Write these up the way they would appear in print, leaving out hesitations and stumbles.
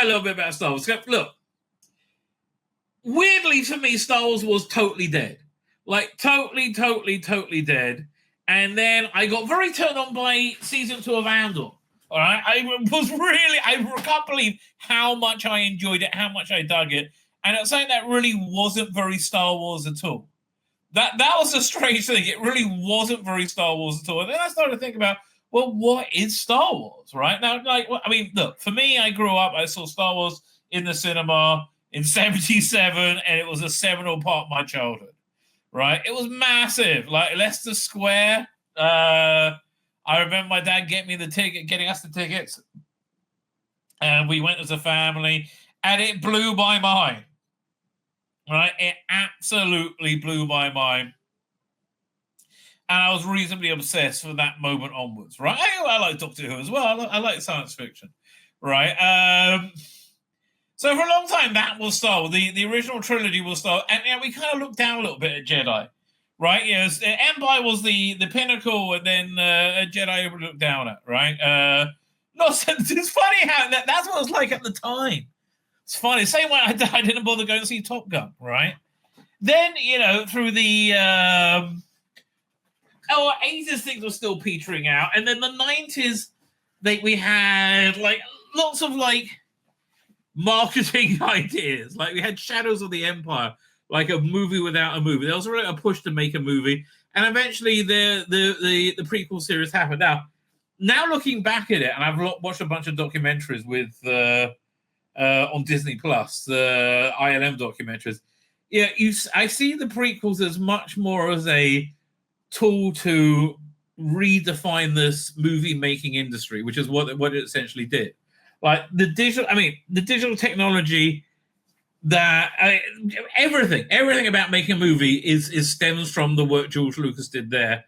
a little bit about Star Wars. Look, weirdly for me, Star Wars was totally dead. Like, totally dead. And then I got very turned on by season 2 of Andor. All right, I can't believe how much I enjoyed it, how much I dug it, and it's something that really wasn't very Star Wars at all. That was a strange thing. It really wasn't very Star Wars at all. And then I started to think about, well, what is Star Wars, right? Now, like, I mean, look, for me, I grew up, I saw Star Wars in the cinema in 77, and it was a seminal part of my childhood, right? It was massive, like Leicester Square. I remember my dad getting us the tickets, and we went as a family, and it blew my mind. Right, it absolutely blew my mind, and I was reasonably obsessed from that moment onwards. Right, I like Doctor Who as well. I like science fiction. Right, so for a long time that was Star Wars. The original trilogy was Star Wars, and we kind of looked down a little bit at Jedi. Right, yes, Empire was the pinnacle, and then Jedi we looked down at. Right, it's funny how that's what it was like at the time. It's funny. Same way I didn't bother going to see Top Gun, right? Then, through the 80s, things were still petering out. And then the 90s, we had, like, lots of, like, marketing ideas. Like, we had Shadows of the Empire, like a movie without a movie. There was really a push to make a movie. And eventually, the prequel series happened. Now looking back at it, and I've watched a bunch of documentaries with... on Disney Plus, the ILM documentaries. Yeah, I see the prequels as much more as a tool to redefine this movie-making industry, which is what it essentially did. Like the digital technology everything about making a movie is stems from the work George Lucas did there,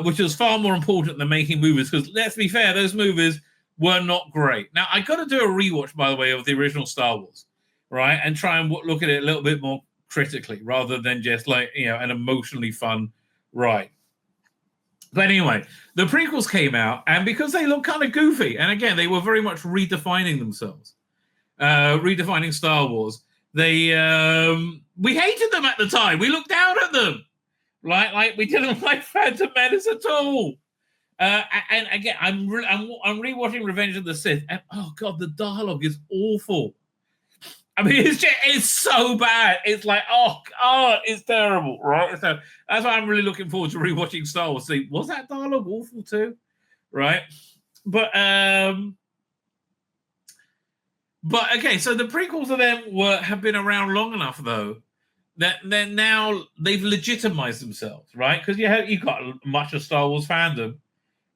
which is far more important than making movies. Because let's be fair, those movies were not great. Now, I got to do a rewatch, by the way, of the original Star Wars, right? And try and look at it a little bit more critically rather than just like, an emotionally fun ride. But anyway, the prequels came out, and because they look kind of goofy, and again, they were very much redefining themselves, redefining Star Wars. We hated them at the time. We looked down at them. Like we didn't like Phantom Menace at all. And again, I'm rewatching Revenge of the Sith, and oh god, the dialogue is awful. I mean, it's so bad. It's like, oh god, it's terrible, right? So that's why I'm really looking forward to rewatching Star Wars. See, was that dialogue awful too, right? But okay, so the prequels of them have been around long enough though that then now they've legitimized themselves, right? Because you got much of Star Wars fandom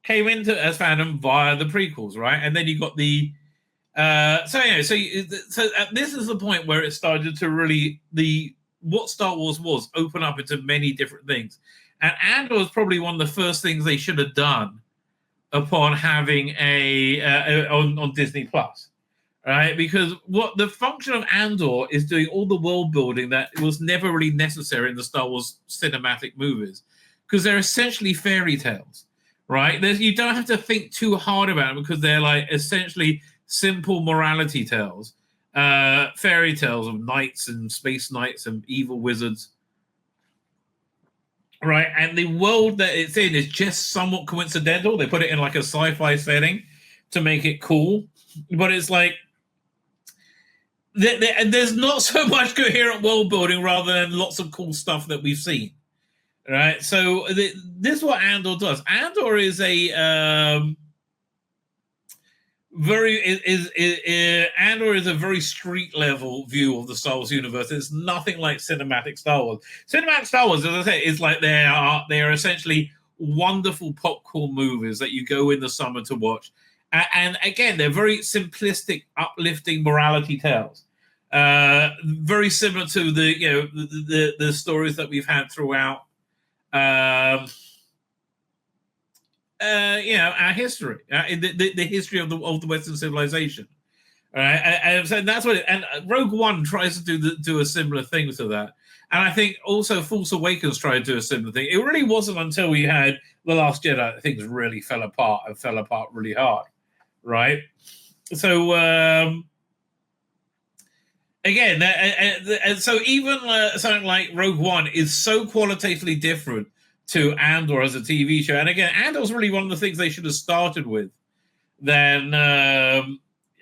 came into as fandom via the prequels, right? And then you got the so this is the point where it started to really what Star Wars was open up into many different things, and Andor was probably one of the first things they should have done upon having on Disney Plus, right? Because what the function of Andor is doing all the world building that was never really necessary in the Star Wars cinematic movies, because they're essentially fairy tales. Right? You don't have to think too hard about them because they're like essentially simple morality tales, fairy tales of knights and space knights and evil wizards. Right? And the world that it's in is just somewhat coincidental. They put it in like a sci-fi setting to make it cool, but it's like there's not so much coherent world building rather than lots of cool stuff that we've seen. Right, so this is what Andor does. Andor is Andor is a very street level view of the Star Wars universe. It's nothing like cinematic Star Wars. Cinematic Star Wars, as I say, is like they are essentially wonderful popcorn movies that you go in the summer to watch. And again, they're very simplistic, uplifting morality tales. Very similar to the stories that we've had throughout. Our history, the history of the Western civilization, right? And so that's what. And Rogue One tries to do a similar thing to that, and I think also Force Awakens tried to do a similar thing. It really wasn't until we had The Last Jedi that things really fell apart really hard, right? So again, and so even something like Rogue One is so qualitatively different to Andor as a TV show. And again, Andor's really one of the things they should have started with, than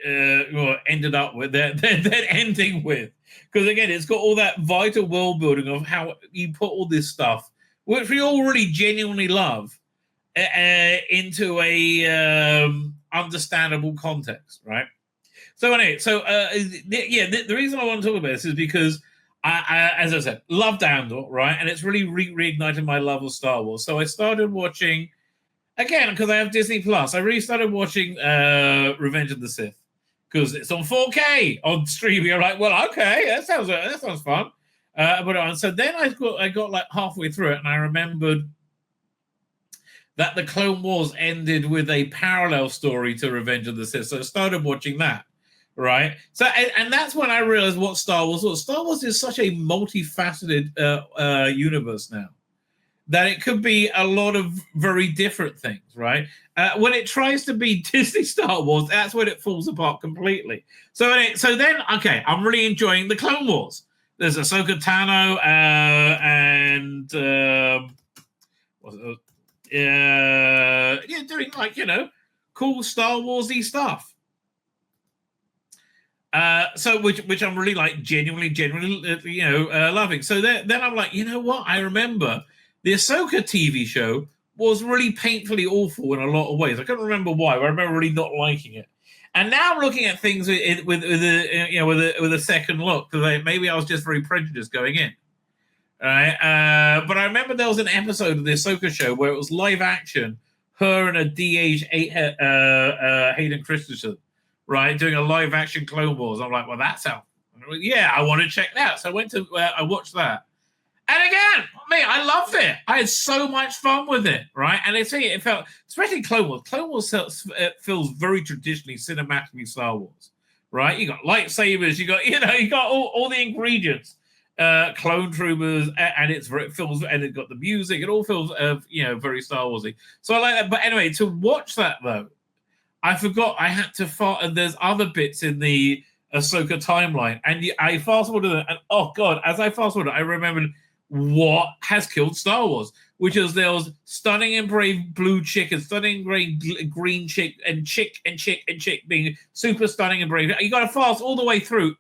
ended up with, then ending with. Because again, it's got all that vital world building of how you put all this stuff, which we all really genuinely love, into a understandable context, right? So anyway, the reason I want to talk about this is because as I said, loved Andor, right? And it's really reignited my love of Star Wars. So I started watching, again, because I have Disney Plus, I really started watching Revenge of the Sith, because it's on 4K on streaming. I'm like, well, okay, that sounds fun. So then I got like halfway through it, and I remembered that the Clone Wars ended with a parallel story to Revenge of the Sith. So I started watching that, right? So and that's when I realized what Star Wars was. Star Wars is such a multifaceted universe now, that it could be a lot of very different things, right? When it tries to be Disney Star Wars, that's when it falls apart completely. So then, okay, I'm really enjoying the Clone Wars. There's Ahsoka Tano and doing like, cool Star Warsy stuff. So which I'm really like genuinely loving. So then I'm like, you know what? I remember the Ahsoka TV show was really painfully awful in a lot of ways. I can't remember why, but I remember really not liking it. And now I'm looking at things with a second look, because maybe I was just very prejudiced going in. Right? But I remember there was an episode of the Ahsoka show where it was live action, her and a de-aged Hayden Christensen, right, doing a live action Clone Wars. I'm like, well, that sounds, yeah, I want to check that out. So I watched that. And again, I loved it. I had so much fun with it, right? And it felt, especially Clone Wars. Clone Wars feels very traditionally cinematically Star Wars, right? You got lightsabers, you got all the ingredients, clone troopers, and it feels, and it got the music. It all feels, very Star Warsy. So I like that. But anyway, to watch that though, I forgot I had to and there's other bits in the Ahsoka timeline, and I fast forwarded it, and oh god, as I fast forwarded, I remembered what has killed Star Wars, which is there was stunning and brave blue chick and stunning brave green chick and chick being super stunning and brave. You got to fast forward all the way through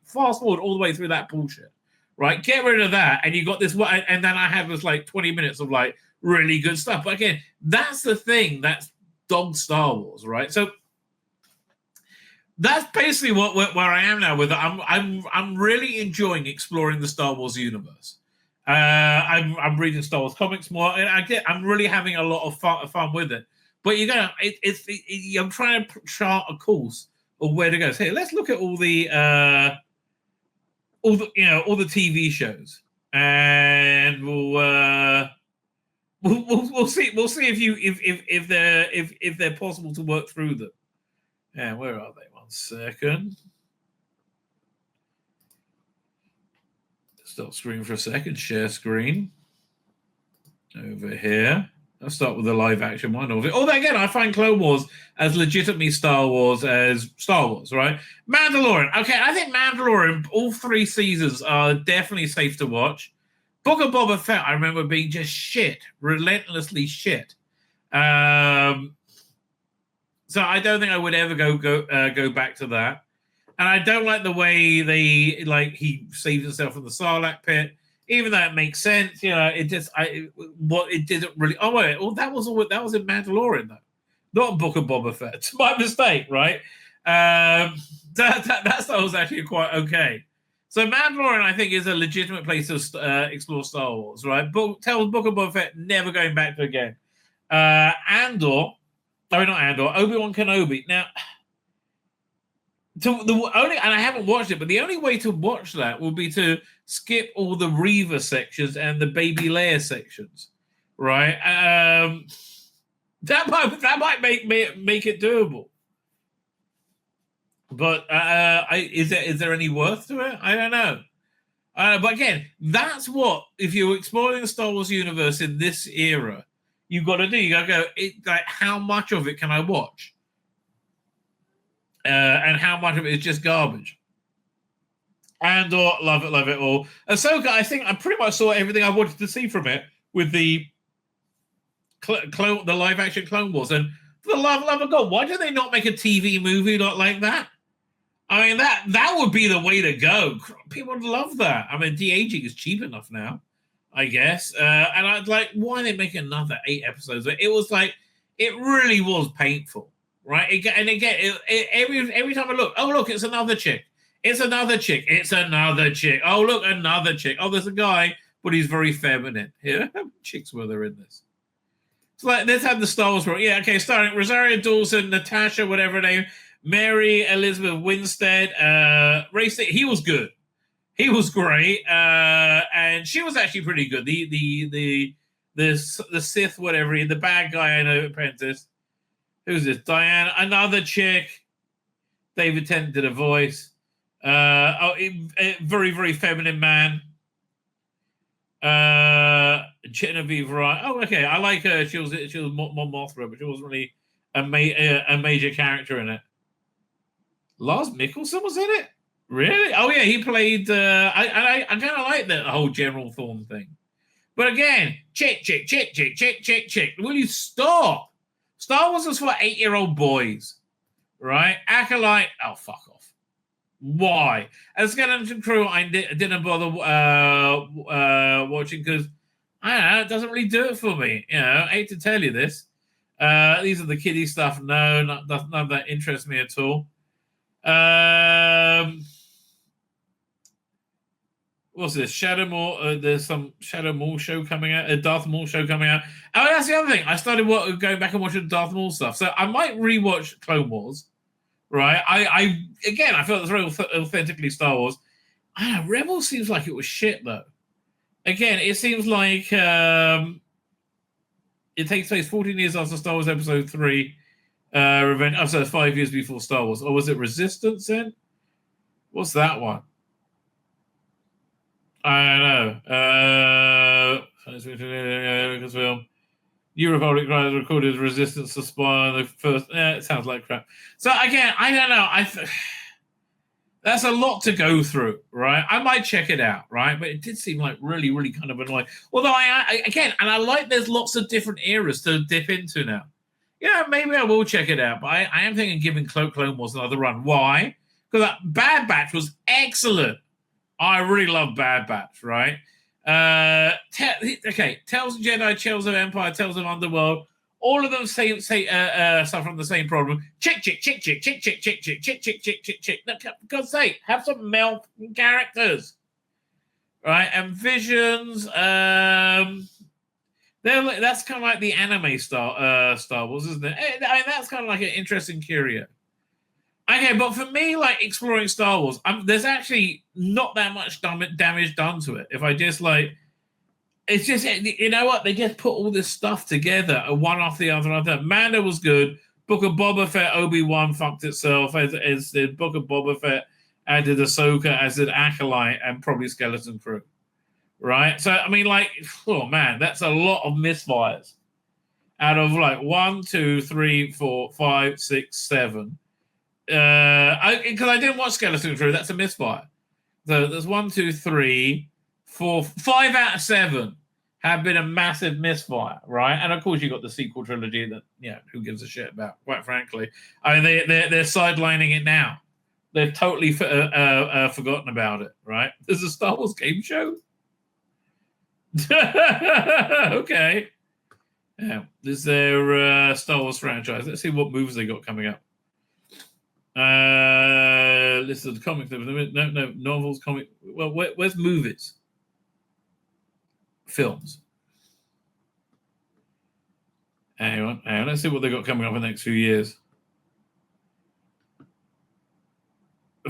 that bullshit, right? Get rid of that, and you got this one, and then I have this like 20 minutes of like really good stuff. But again, that's the thing that's dogged Star Wars, right? So that's basically where I am now with it. I'm really enjoying exploring the Star Wars universe. I'm reading Star Wars comics more, and I'm really having a lot of fun with it. But I'm trying to chart a course of where to go. So hey, let's look at all the TV shows, and we'll see if they're possible to work through them. Yeah, where are they? 1 second. Stop screen for a second. Share screen. Over here. I'll start with the live action one. Although again, I find Clone Wars as legitimately Star Wars as Star Wars, right? Mandalorian. Okay, I think Mandalorian, all 3 seasons are definitely safe to watch. Book of Boba Fett, I remember being just shit, relentlessly shit. So I don't think I would ever go back to that. And I don't like the way he saves himself from the Sarlacc pit, even though it makes sense. It didn't really. Oh wait, that was in Mandalorian though, not Book of Boba Fett. It's my mistake, right? That was actually quite okay. So Mandalorian, I think, is a legitimate place to explore Star Wars, right? Tell Book of Boba Fett never going back to again. Andor. No, not Andor. Obi-Wan Kenobi. Now, and I haven't watched it, but the only way to watch that will be to skip all the Reva sections and the Baby Leia sections, right? That might make it doable. But is there any worth to it? I don't know. But again, that's what, if you're exploring the Star Wars universe in this era, you've got to do. You got to go, how much of it can I watch? And how much of it is just garbage? Andor, love it all. Ahsoka, I think I pretty much saw everything I wanted to see from it with the live action Clone Wars. And for the love of God, why do they not make a TV movie like that? I mean, that would be the way to go. People would love that. I mean, de-aging is cheap enough now, I guess. And I'd like, why they make another 8 episodes? It was like, it really was painful, right? Every time I look, oh, look, it's another chick. It's another chick. It's another chick. Oh, look, another chick. Oh, there's a guy, but he's very feminine. How many chicks were there in this? It's like, let's have the Star Wars. Yeah, okay, starring Rosario Dawson, Natasha, whatever her name, Mary Elizabeth Winstead, Race. He was good. He was great, and she was actually pretty good. The Sith, whatever, the bad guy, I know, apprentice. Who's this? Diana, another chick. David Tennant did a voice. Very, very feminine man. Genevieve Wright. Oh, okay. I like her. She was Mon Mothra, but she wasn't really a major character in it. Lars Mikkelsen was in it. Really? Oh yeah, he played. I kind of like that whole General Thorne thing. But again, chick. Will you stop? Star Wars was for 8-year-old boys, right? Acolyte. Oh, fuck off. Why? As Skeleton Crew, I didn't bother watching because I don't know, it doesn't really do it for me. You know, I hate to tell you this. These are the kiddie stuff. No, none of that interests me at all. What's this? Shadow Maul. There's some Shadow Maul show coming out. A Darth Maul show coming out. Oh, that's the other thing. I started going back and watching Darth Maul stuff. So I might rewatch Clone Wars. Right. I felt it was very authentically Star Wars. I don't know, Rebels seems like it was shit though. Again, it seems like it takes place 14 years after Star Wars Episode 3. Revenge. Oh, so 5 years before Star Wars. Or was it Resistance then? What's that one? I don't know. Film. New Republic recorded Resistance to Spy on the first. It sounds like crap. So again, I don't know. That's a lot to go through, right? I might check it out, right? But it did seem like really, really kind of annoying. Although I like there's lots of different eras to dip into now. Yeah, maybe I will check it out. But I am thinking giving Clone Wars another run. Why? Because that Bad Batch was excellent. I really love Bad Batch, right? Tales of Jedi, Tales of Empire, Tales of Underworld. All of them suffer from the same problem. Chick. No, for God's sake, have some male characters, right? And Visions. That's kind of like the anime Star Wars, isn't it? I mean, that's kind of like an interesting curio. Okay, but for me, like exploring Star Wars, there's actually not that much damage done to it. If I just it's just, you know what? They just put all this stuff together, one after the other. Mando was good. Book of Boba Fett, Obi-Wan fucked itself. As the Book of Boba Fett added Ahsoka as an acolyte and probably Skeleton Crew, right? So I mean, oh man, that's a lot of misfires. Out of 1, 2, 3, 4, 5, 6, 7. Because I didn't watch Skeleton Crew, that's a misfire. So there's 1, 2, 3, 4, 5 out of 7 have been a massive misfire, right? And of course, you got the sequel trilogy that, who gives a shit about? Quite frankly, I mean, they're sidelining it now. They've totally forgotten about it, right? There's a Star Wars game show. Okay. Yeah, this is their Star Wars franchise. Let's see what movies they got coming up. This is the comics. No, novels, comic. Well, where's movies? Films. Hang on. Let's see what they got coming up in the next few years.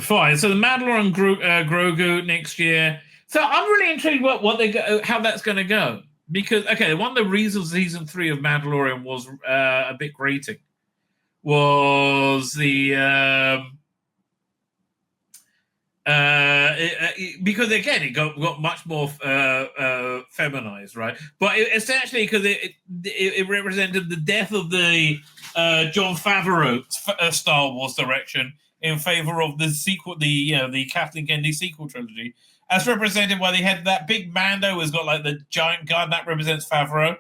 Fine. So the Mandalorian Grogu next year. So I'm really intrigued how that's going to go, because one of the reasons season 3 of Mandalorian was a bit grating was because again it got much more feminized, right? But essentially because it represented the death of the Jon Favreau Star Wars direction in favor of the sequel, the Kathleen Kennedy sequel trilogy, as represented by they had that big Mando who's got like the giant gun that represents Favreau.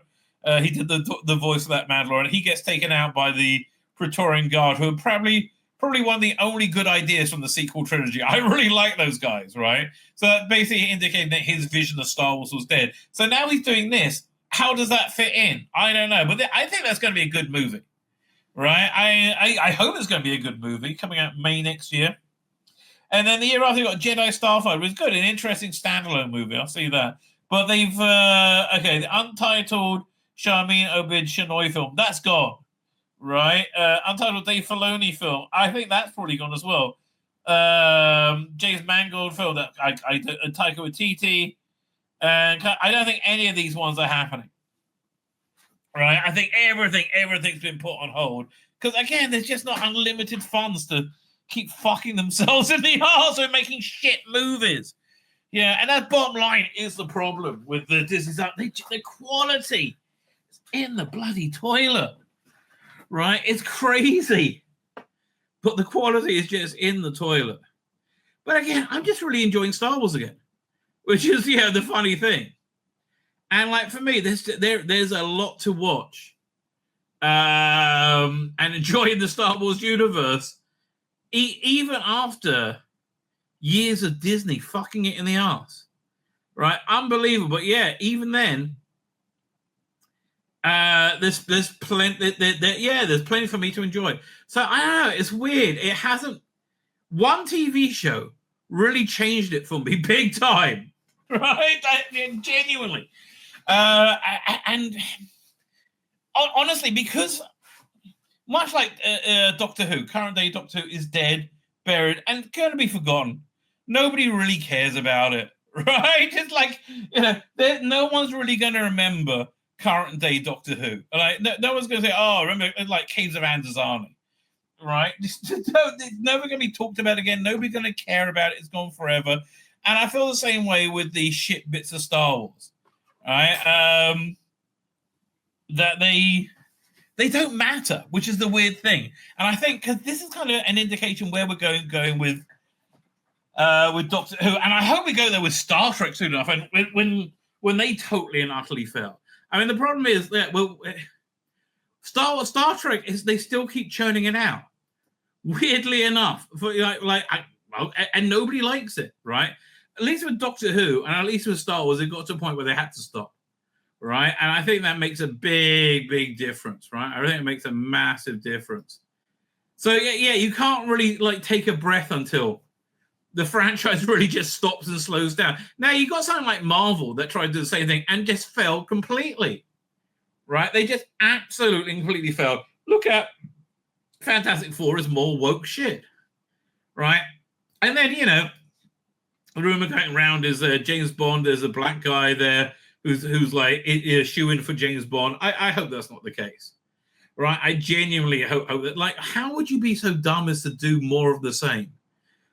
He did the voice of that Mandalorian. He gets taken out by the Praetorian Guard, who are probably one of the only good ideas from the sequel trilogy. I really like those guys, right? So that basically indicated that his vision of Star Wars was dead. So now he's doing this. How does that fit in? I don't know, but I think that's going to be a good movie, right? I hope it's going to be a good movie coming out May next year. And then the year after, you got Jedi Starfighter, which is good, an interesting standalone movie. I'll see that. But they've the untitled Charmin Obid Chinoy film, that's gone, right? Untitled Dave Filoni film, I think that's probably gone as well. James Mangold film, that Taika Waititi, and I don't think any of these ones are happening, right? I think everything's been put on hold because again, there's just not unlimited funds to keep fucking themselves in the arse and making shit movies. Yeah, and that bottom line is the problem with the Disney stuff. The quality is in the bloody toilet, right? It's crazy. But the quality is just in the toilet. But again, I'm just really enjoying Star Wars again, which is, the funny thing. And like for me, there's a lot to watch and enjoy in the Star Wars universe, even after years of Disney fucking it in the arse, right? Unbelievable. But yeah, even then, there's plenty. There's plenty for me to enjoy. So I don't know. It's weird. It hasn't. One TV show really changed it for me big time, right? Genuinely, and honestly, because much like Doctor Who, current day Doctor Who is dead, buried, and going to be forgotten. Nobody really cares about it, right? It's like, no one's really going to remember current day Doctor Who. Like, no one's going to say, oh, remember, like Caves of Androzani, right? It's never going to be talked about again. Nobody's going to care about it. It's gone forever. And I feel the same way with the shit bits of Star Wars, right? That they don't matter, which is the weird thing. And I think because this is kind of an indication where we're going with Doctor Who, and I hope we go there with Star Trek soon enough. And when they totally and utterly fail, I mean, the problem is that Star Trek is they still keep churning it out. Weirdly enough, and nobody likes it, right? At least with Doctor Who, and at least with Star Wars, it got to a point where they had to stop, right? And I think that makes a big, big difference, right? I think it makes a massive difference. So yeah, you can't really take a breath until the franchise really just stops and slows down. Now, you got something like Marvel that tried to do the same thing and just failed completely, right? They just absolutely completely failed. Look at Fantastic Four is more woke shit, right? And then, the rumor going around is James Bond, there's a black guy there who's like a shoo-in for James Bond. I hope that's not the case, right? I genuinely hope that, how would you be so dumb as to do more of the same?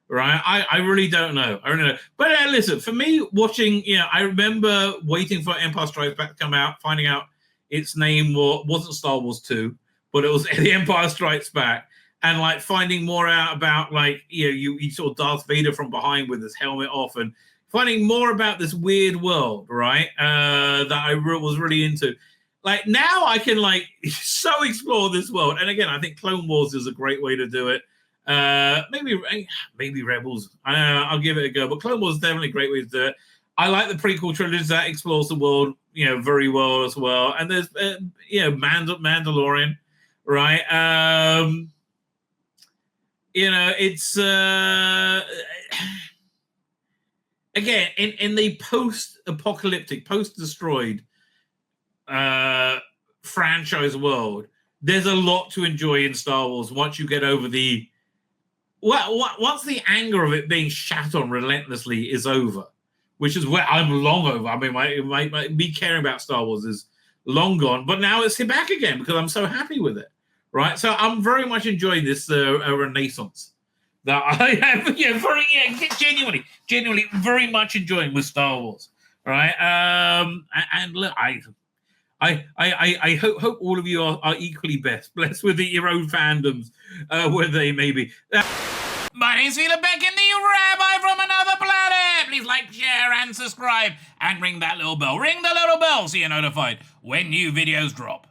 Right, I really don't know. I don't know. But listen, for me, watching, I remember waiting for Empire Strikes Back to come out, finding out its name wasn't Star Wars 2, but it was The Empire Strikes Back, and finding more out about you saw Darth Vader from behind with his helmet off, and finding more about this weird world, right? That I was really into. Now I can so explore this world, and again, I think Clone Wars is a great way to do it. Maybe Rebels. I'll give it a go. But Clone Wars is definitely a great way to do it. I like the prequel trilogy that explores the world, very well as well. And there's, Mandalorian, right? It's again in the post-apocalyptic, post-destroyed franchise world. There's a lot to enjoy in Star Wars once you get over once the anger of it being shat on relentlessly is over, which is where I'm long over. I mean, me caring about Star Wars is long gone, but now it's back again because I'm so happy with it, right? So I'm very much enjoying this renaissance that I have, genuinely very much enjoying with Star Wars, right? And look, I hope all of you are equally blessed with your own fandoms, where they may be. My name's Tzvi Lebetkin, the Rabbi from another planet. Please like, share, and subscribe, and ring that little bell. Ring the little bell so you're notified when new videos drop.